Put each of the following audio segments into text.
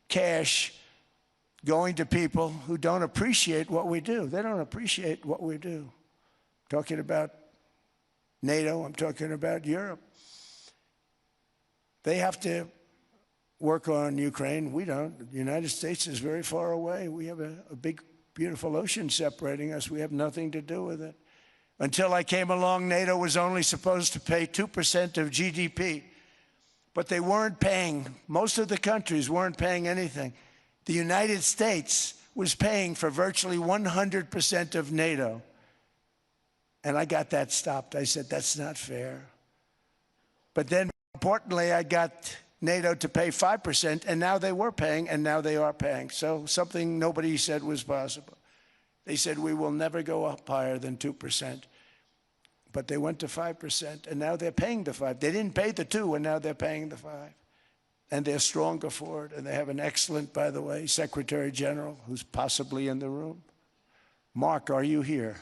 cash going to people who don't appreciate what we do. They don't appreciate what we do. I'm talking about NATO, I'm talking about Europe. They have to work on Ukraine. We don't. The United States is very far away. We have a big, beautiful ocean separating us. We have nothing to do with it. Until I came along, NATO was only supposed to pay 2% of GDP. But they weren't paying, most of the countries weren't paying anything. The United States was paying for virtually 100% of NATO. And I got that stopped. I said, that's not fair. But then, importantly, I got NATO to pay 5%, and now they were paying, and now they are paying. So something nobody said was possible. They said, we will never go up higher than 2%. But they went to 5%, and now they're paying the 5%. They didn't pay the 2%, and now they're paying the 5%. And they're stronger for it, and they have an excellent, by the way, Secretary General, who's possibly in the room. Mark, are you here?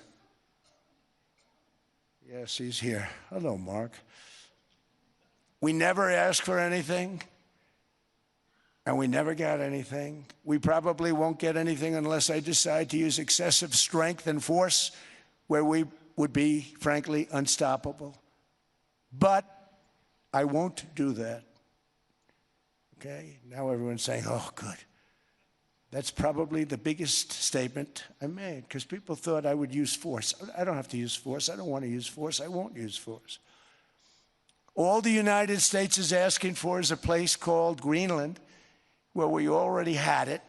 Yes, he's here. Hello, Mark. We never asked for anything, and we never got anything. We probably won't get anything unless I decide to use excessive strength and force where we would be, frankly, unstoppable. But I won't do that. Okay? Now everyone's saying, oh, good. That's probably the biggest statement I made, because people thought I would use force. I don't have to use force. I don't want to use force. I won't use force. All the United States is asking for is a place called Greenland, where we already had it,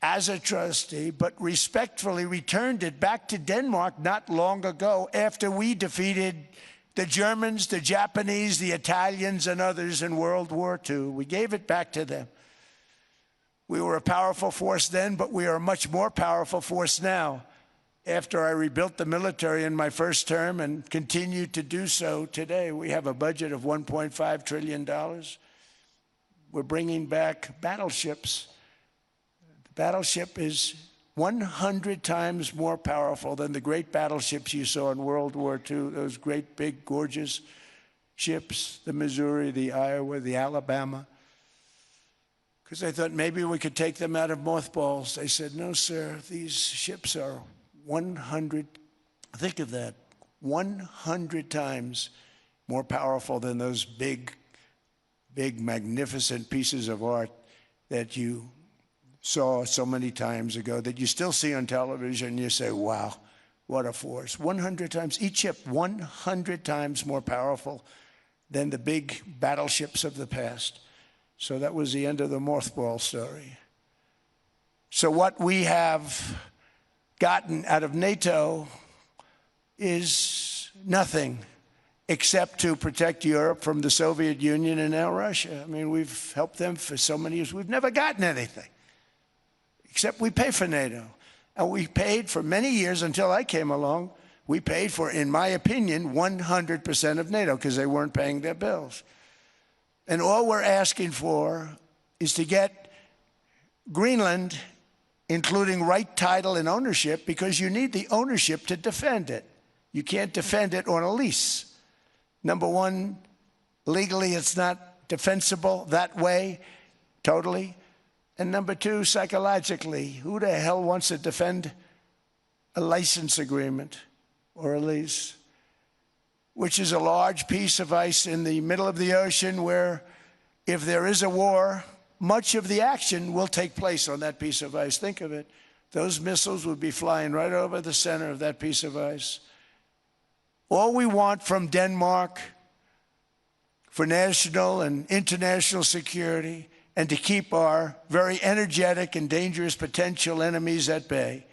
as a trustee, but respectfully returned it back to Denmark not long ago after we defeated the Germans, the Japanese, the Italians, and others in World War II. We gave it back to them. We were a powerful force then, but we are a much more powerful force now after I rebuilt the military in my first term and continue to do so today. We have a budget of $1.5 trillion. We're bringing back battleships. Battleship is 100 times more powerful than the great battleships you saw in World War II, those great, big, gorgeous ships, the Missouri, the Iowa, the Alabama. Because I thought maybe we could take them out of mothballs. They said, no, sir, these ships are 100, think of that, 100 times more powerful than those big, magnificent pieces of art that you saw so many times ago, that you still see on television, and you say, wow, what a force. 100 times, each ship 100 times more powerful than the big battleships of the past. So that was the end of the mothball story. So what we have gotten out of NATO is nothing except to protect Europe from the Soviet Union and now Russia. I mean, we've helped them for so many years. We've never gotten anything. Except we pay for NATO. And we paid for many years until I came along. We paid for, in my opinion, 100% of NATO because they weren't paying their bills. And all we're asking for is to get Greenland, including right title and ownership, because you need the ownership to defend it. You can't defend it on a lease. Number one, legally it's not defensible that way, totally. And number two, psychologically, who the hell wants to defend a license agreement or a lease, which is a large piece of ice in the middle of the ocean where if there is a war, much of the action will take place on that piece of ice. Think of it. Those missiles would be flying right over the center of that piece of ice. All we want from Denmark for national and international security and to keep our very energetic and dangerous potential enemies at bay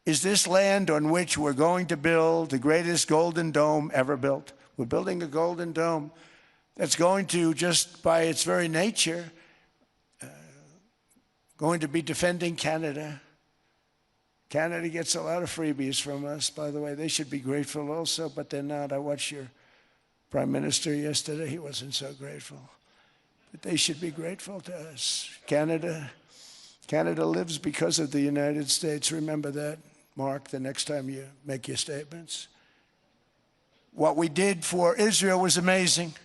is this land on which we're going to build the greatest golden dome ever built. We're building a golden dome that's going to, just by its very nature, going to be defending Canada. Canada gets a lot of freebies from us, by the way. They should be grateful also, but they're not. I watched your Prime Minister yesterday. He wasn't so grateful. But they should be grateful to us. Canada lives because of the United States. Remember that, Mark, the next time you make your statements. What we did for Israel was amazing.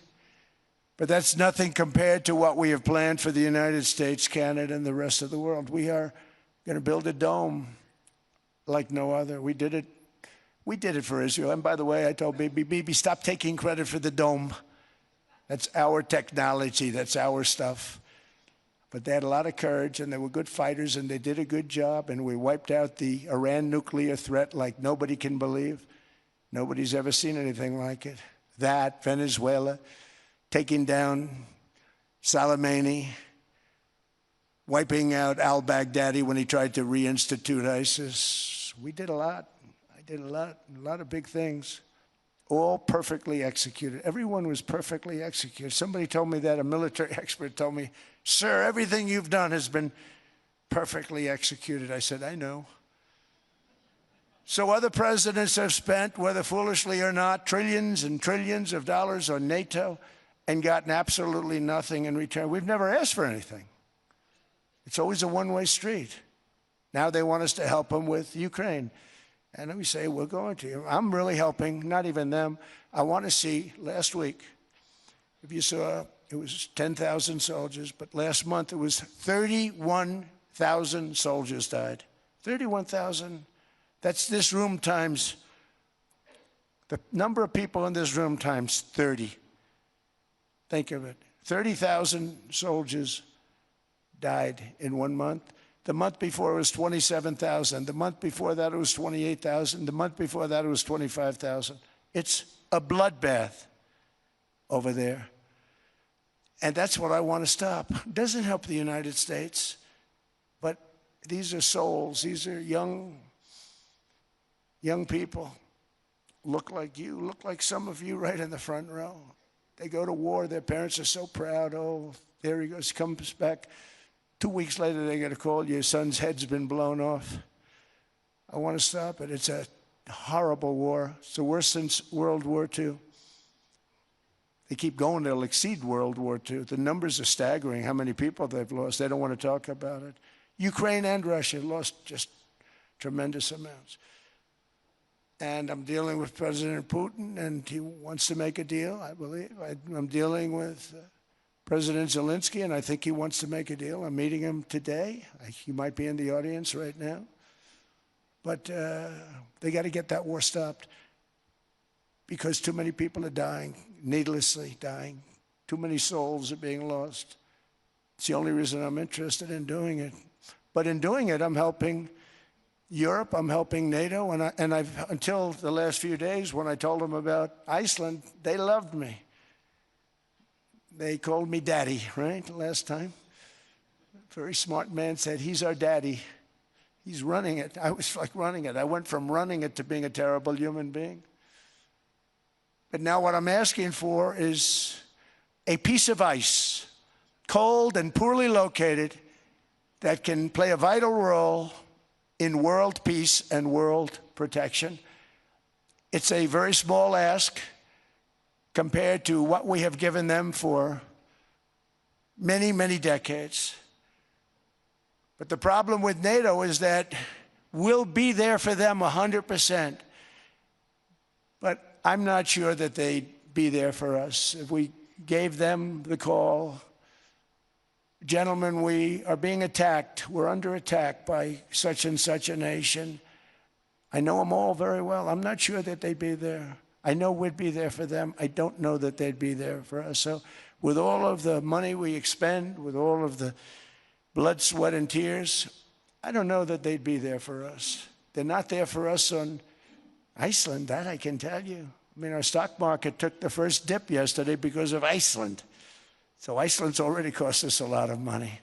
But that's nothing compared to what we have planned for the United States, Canada, and the rest of the world. We are going to build a dome like no other. We did it for Israel. And by the way, I told Bibi, stop taking credit for the dome. That's our technology. That's our stuff. But they had a lot of courage, and they were good fighters, and they did a good job, and we wiped out the Iran nuclear threat like nobody can believe. Nobody's ever seen anything like it. That, Venezuela, taking down Soleimani, wiping out al-Baghdadi when he tried to reinstitute ISIS. We did a lot. I did a lot of big things, all perfectly executed. Everyone was perfectly executed. Somebody told me that, a military expert told me, "Sir, everything you've done has been perfectly executed." I said, "I know." So other presidents have spent, whether foolishly or not, trillions and trillions of dollars on NATO and gotten absolutely nothing in return. We've never asked for anything. It's always a one-way street. Now they want us to help them with Ukraine. And we say, we're going to. I'm really helping, not even them. I want to see, last week, if you saw, it was 10,000 soldiers, but last month it was 31,000 soldiers died. 31,000. That's this room times, the number of people in this room times 30. Think of it. 30,000 soldiers died in 1 month. The month before it was 27,000. The month before that it was 28,000. The month before that it was 25,000. It's a bloodbath over there. And that's what I want to stop. It doesn't help the United States, but these are souls. These are young people. Look like you, look like some of you right in the front row. They go to war. Their parents are so proud. Oh, there he goes, comes back. 2 weeks later, they get a call, your son's head's been blown off. I want to stop it. It's a horrible war. It's the worst since World War II. They keep going, they'll exceed World War II. The numbers are staggering, how many people they've lost. They don't want to talk about it. Ukraine and Russia lost just tremendous amounts. And I'm dealing with President Putin, and he wants to make a deal, I believe. I'm dealing with President Zelensky, and I think he wants to make a deal. I'm meeting him today. He might be in the audience right now. But they got to get that war stopped because too many people are dying, needlessly dying. Too many souls are being lost. It's the only reason I'm interested in doing it. But in doing it, I'm helping Europe, I'm helping NATO, and I've until the last few days when I told them about Iceland, they loved me. They called me daddy, right, last time. A very smart man said, he's our daddy. He's running it. I was like running it. I went from running it to being a terrible human being. But now what I'm asking for is a piece of ice, cold and poorly located, that can play a vital role in world peace and world protection. It's a very small ask compared to what we have given them for many, many decades. But the problem with NATO is that we'll be there for them 100%. But I'm not sure that they'd be there for us. If we gave them the call, gentlemen, we are being attacked. We're under attack by such and such a nation. I know them all very well. I'm not sure that they'd be there. I know we'd be there for them. I don't know that they'd be there for us. So with all of the money we expend, with all of the blood, sweat, and tears, I don't know that they'd be there for us. They're not there for us on Iceland, that I can tell you. I mean, our stock market took the first dip yesterday because of Iceland. So Iceland's already cost us a lot of money.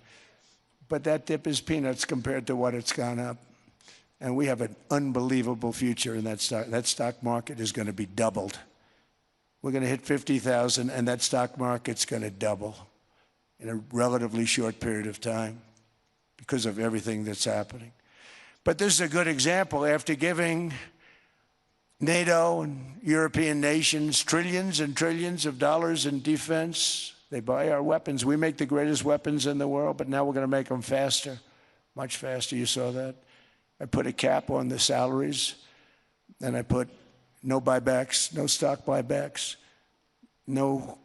But that dip is peanuts compared to what it's gone up. And we have an unbelievable future in that stock. That stock market is going to be doubled. We're going to hit 50,000, and that stock market's going to double in a relatively short period of time because of everything that's happening. But this is a good example. After giving NATO and European nations trillions and trillions of dollars in defense, they buy our weapons. We make the greatest weapons in the world, but now we're going to make them faster, much faster. You saw that. I put a cap on the salaries, and I put no buybacks, no stock buybacks, no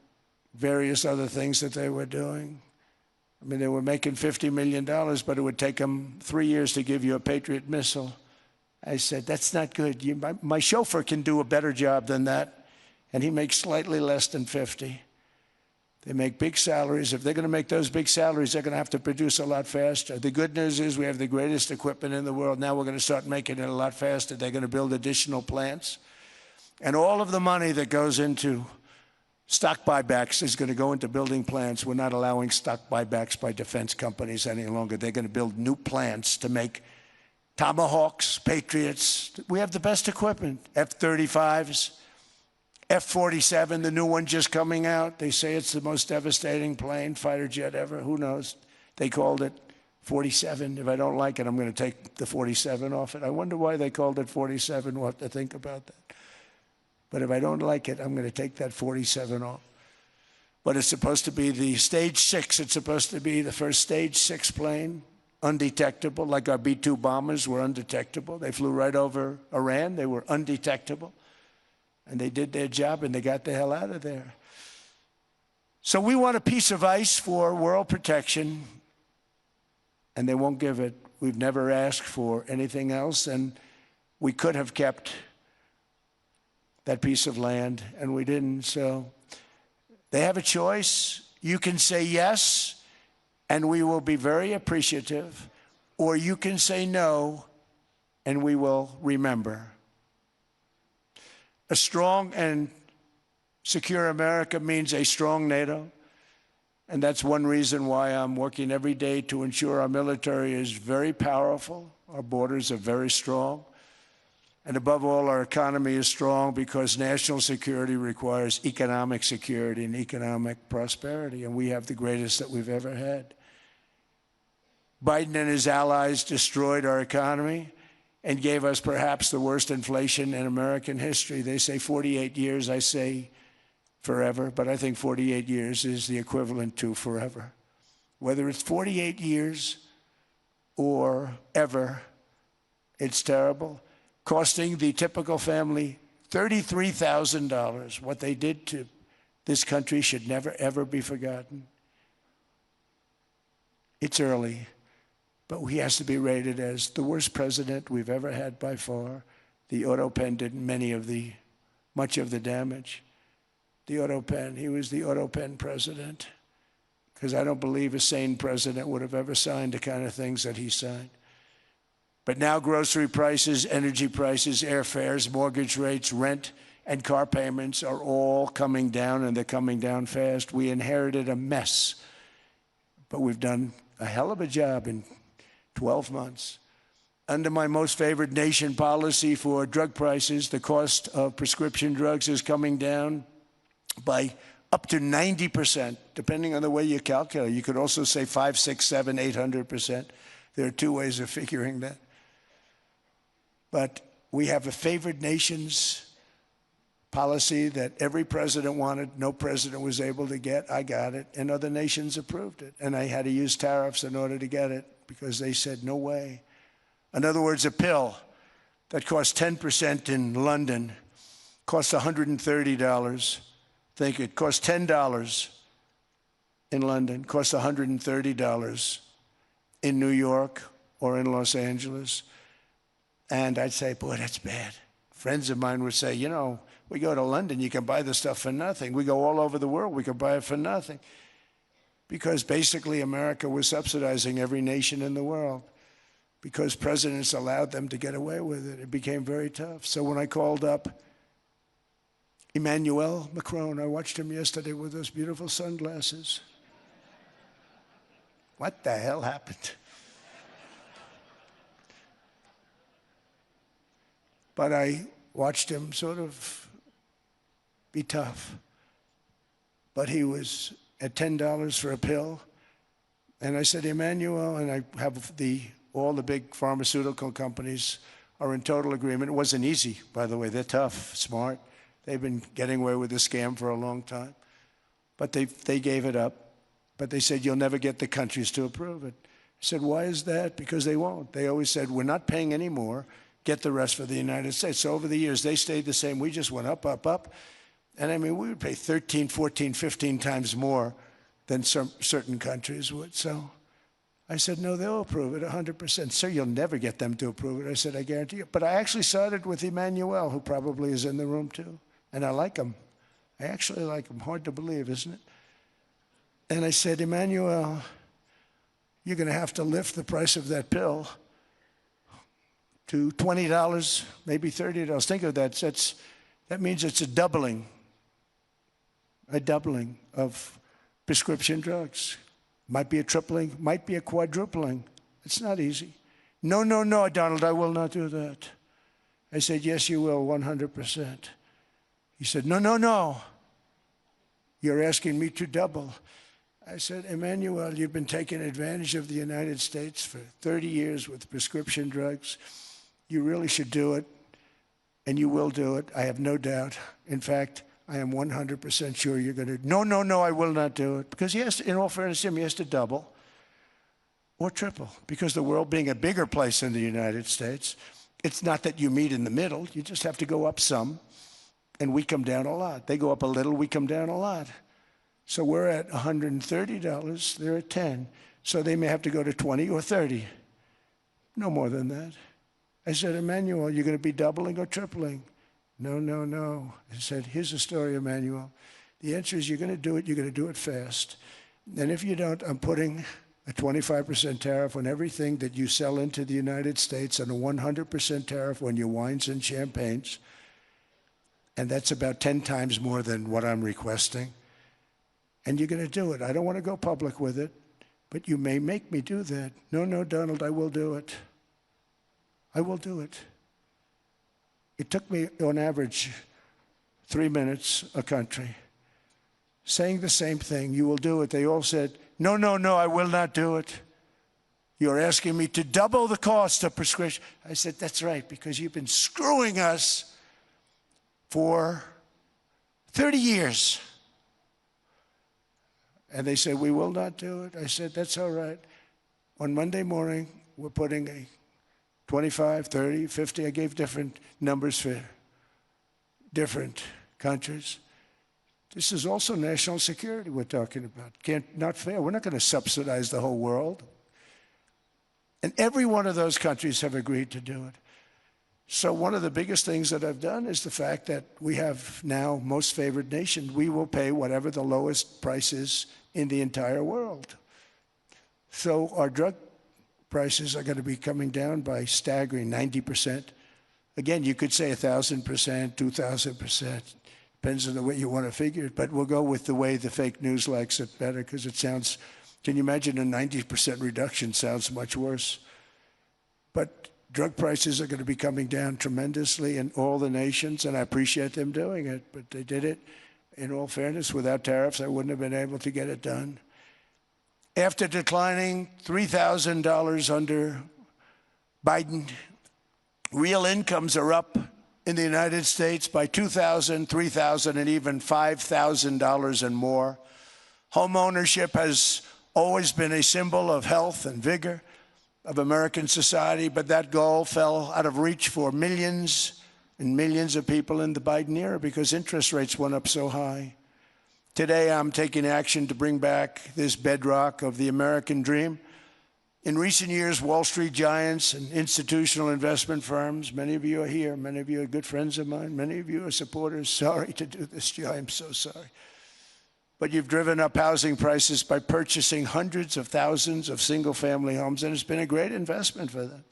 various other things that they were doing. I mean, they were making $50 million, but it would take them 3 years to give you a Patriot missile. I said, that's not good. My chauffeur can do a better job than that, and he makes slightly less than 50. They make big salaries. If they're going to make those big salaries, they're going to have to produce a lot faster. The good news is we have the greatest equipment in the world. Now we're going to start making it a lot faster. They're going to build additional plants. And all of the money that goes into stock buybacks is going to go into building plants. We're not allowing stock buybacks by defense companies any longer. They're going to build new plants to make Tomahawks, Patriots. We have the best equipment, F-35s. F-47, the new one just coming out. They say it's the most devastating plane, fighter jet ever. Who knows? They called it 47. If I don't like it, I'm going to take the 47 off it. I wonder why they called it 47. We'll have to think about that. But if I don't like it, I'm going to take that 47 off. But it's supposed to be the Stage 6. It's supposed to be the first Stage 6 plane, undetectable, like our B-2 bombers were undetectable. They flew right over Iran. They were undetectable. And they did their job, and they got the hell out of there. So we want a piece of ice for world protection, and they won't give it. We've never asked for anything else, and we could have kept that piece of land, and we didn't. So they have a choice. You can say yes, and we will be very appreciative, or you can say no, and we will remember. A strong and secure America means a strong NATO, and that's one reason why I'm working every day to ensure our military is very powerful, our borders are very strong, and above all, our economy is strong because national security requires economic security and economic prosperity, and we have the greatest that we've ever had. Biden and his allies destroyed our economy and gave us perhaps the worst inflation in American history. They say 48 years, I say forever, but I think 48 years is the equivalent to forever. Whether it's 48 years or ever, it's terrible, costing the typical family $33,000. What they did to this country should never, ever be forgotten. It's early. But he has to be rated as the worst president we've ever had by far. The auto pen did much of the damage. The auto pen, he was the auto pen president. Because I don't believe a sane president would have ever signed the kind of things that he signed. But now grocery prices, energy prices, airfares, mortgage rates, rent, and car payments are all coming down, and they're coming down fast. We inherited a mess, but we've done a hell of a job in 12 months. Under my most favored nation policy for drug prices, the cost of prescription drugs is coming down by up to 90%, depending on the way you calculate. You could also say 5, 6, 7, 800%. There are two ways of figuring that. But we have a favored nations policy that every president wanted, no president was able to get. I got it, and other nations approved it. And I had to use tariffs in order to get it because they said, no way. In other words, a pill that costs 10% in London costs $130. Think it costs $10 in London, costs $130 in New York or in Los Angeles. And I'd say, boy, that's bad. Friends of mine would say, you know, we go to London, you can buy the stuff for nothing. We go all over the world, we can buy it for nothing. Because basically America was subsidizing every nation in the world because presidents allowed them to get away with it. It became very tough. So when I called up Emmanuel Macron, I watched him yesterday with those beautiful sunglasses. What the hell happened? But I watched him sort of be tough. But he was at $10 for a pill. And I said, Emmanuel, and I have all the big pharmaceutical companies are in total agreement. It wasn't easy, by the way. They're tough, smart. They've been getting away with this scam for a long time. But they gave it up. But they said, you'll never get the countries to approve it. I said, why is that? Because they won't. They always said, we're not paying any more. Get the rest for the United States. So over the years, they stayed the same. We just went up, up, up. And I mean, we would pay 13, 14, 15 times more than some certain countries would. So I said, no, they'll approve it 100%. Sir, you'll never get them to approve it. I said, I guarantee you. But I actually started with Emmanuel, who probably is in the room too. And I like him. I actually like him. Hard to believe, isn't it? And I said, Emmanuel, you're going to have to lift the price of that pill to $20, maybe $30. Think of that. That means it's a doubling of prescription drugs. Might be a tripling, might be a quadrupling. It's not easy. No, no, no, Donald, I will not do that. I said, yes, you will, 100%. He said, no, no, no. You're asking me to double. I said, Emmanuel, you've been taking advantage of the United States for 30 years with prescription drugs. You really should do it, and you will do it. I have no doubt. In fact, I am 100% sure you're going to. No, no, no, I will not do it. Because he has to, in all fairness to him, he has to double or triple. Because the world being a bigger place than the United States, it's not that you meet in the middle. You just have to go up some, and we come down a lot. They go up a little, we come down a lot. So we're at $130, they're at 10. So they may have to go to 20 or 30. No more than that. I said, Emmanuel, you're going to be doubling or tripling? No, no, no. I said, here's the story, Emmanuel. The answer is you're going to do it fast. And if you don't, I'm putting a 25% tariff on everything that you sell into the United States and a 100% tariff on your wines and champagnes. And that's about 10 times more than what I'm requesting. And you're going to do it. I don't want to go public with it, but you may make me do that. No, no, Donald, I will do it. I will do it. It took me, on average, 3 minutes a country, saying the same thing. You will do it. They all said, no, no, no, I will not do it. You're asking me to double the cost of prescription. I said, that's right, because you've been screwing us for 30 years. And they said, we will not do it. I said, that's all right. On Monday morning, we're putting a 25, 30, 50. I gave different numbers for different countries. This is also national security we're talking about. Not fair. We're not going to subsidize the whole world. And every one of those countries have agreed to do it. So one of the biggest things that I've done is the fact that we have now most favored nation. We will pay whatever the lowest price is in the entire world. So our drug prices are going to be coming down by staggering 90%. Again, you could say 1,000%, 2,000%. Depends on the way you want to figure it. But we'll go with the way the fake news likes it better because it sounds, can you imagine a 90% reduction sounds much worse. But drug prices are going to be coming down tremendously in all the nations, and I appreciate them doing it. But they did it, in all fairness, without tariffs, I wouldn't have been able to get it done. After declining $3,000 under Biden, real incomes are up in the United States by $2,000, $3,000, and even $5,000 and more. Home ownership has always been a symbol of health and vigor of American society, but that goal fell out of reach for millions and millions of people in the Biden era because interest rates went up so high. Today, I'm taking action to bring back this bedrock of the American dream. In recent years, Wall Street giants and institutional investment firms, many of you are here, many of you are good friends of mine, many of you are supporters. Sorry to do this to you, I'm so sorry. But you've driven up housing prices by purchasing hundreds of thousands of single-family homes, and it's been a great investment for them.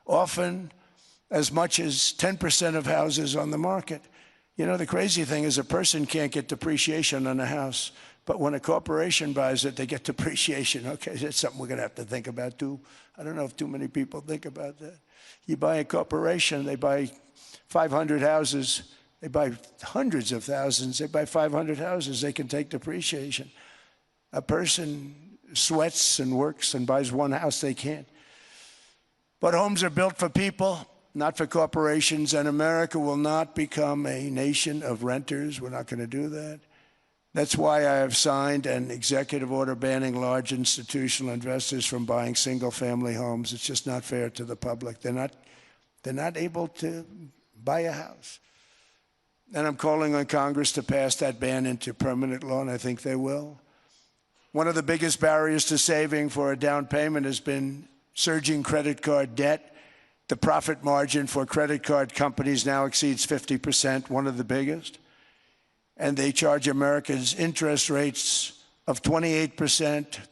Often as much as 10% of houses on the market. You know, the crazy thing is a person can't get depreciation on a house, but when a corporation buys it, they get depreciation. Okay, that's something we're going to have to think about too. I don't know if too many people think about that. You buy a corporation, they buy 500 houses, they buy hundreds of thousands, they buy 500 houses, they can take depreciation. A person sweats and works and buys one house, they can't. But homes are built for people, not for corporations, and America will not become a nation of renters. We're not going to do that. That's why I have signed an executive order banning large institutional investors from buying single-family homes. It's just not fair to the public. They're not able to buy a house. And I'm calling on Congress to pass that ban into permanent law, and I think they will. One of the biggest barriers to saving for a down payment has been surging credit card debt. The profit margin for credit card companies now exceeds 50%, one of the biggest. And they charge Americans interest rates of 28%,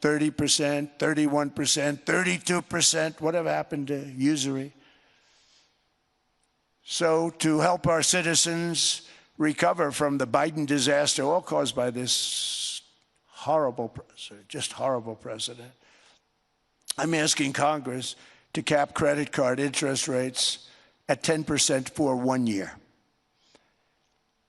30%, 31%, 32%. Whatever happened to usury? So to help our citizens recover from the Biden disaster, all caused by this horrible president, just horrible president, I'm asking Congress to cap credit card interest rates at 10% for 1 year.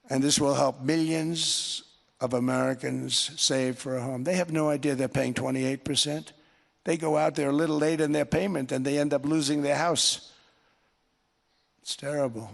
And this will help millions of Americans save for a home. They have no idea they're paying 28%. They go out there a little late in their payment and they end up losing their house. It's terrible.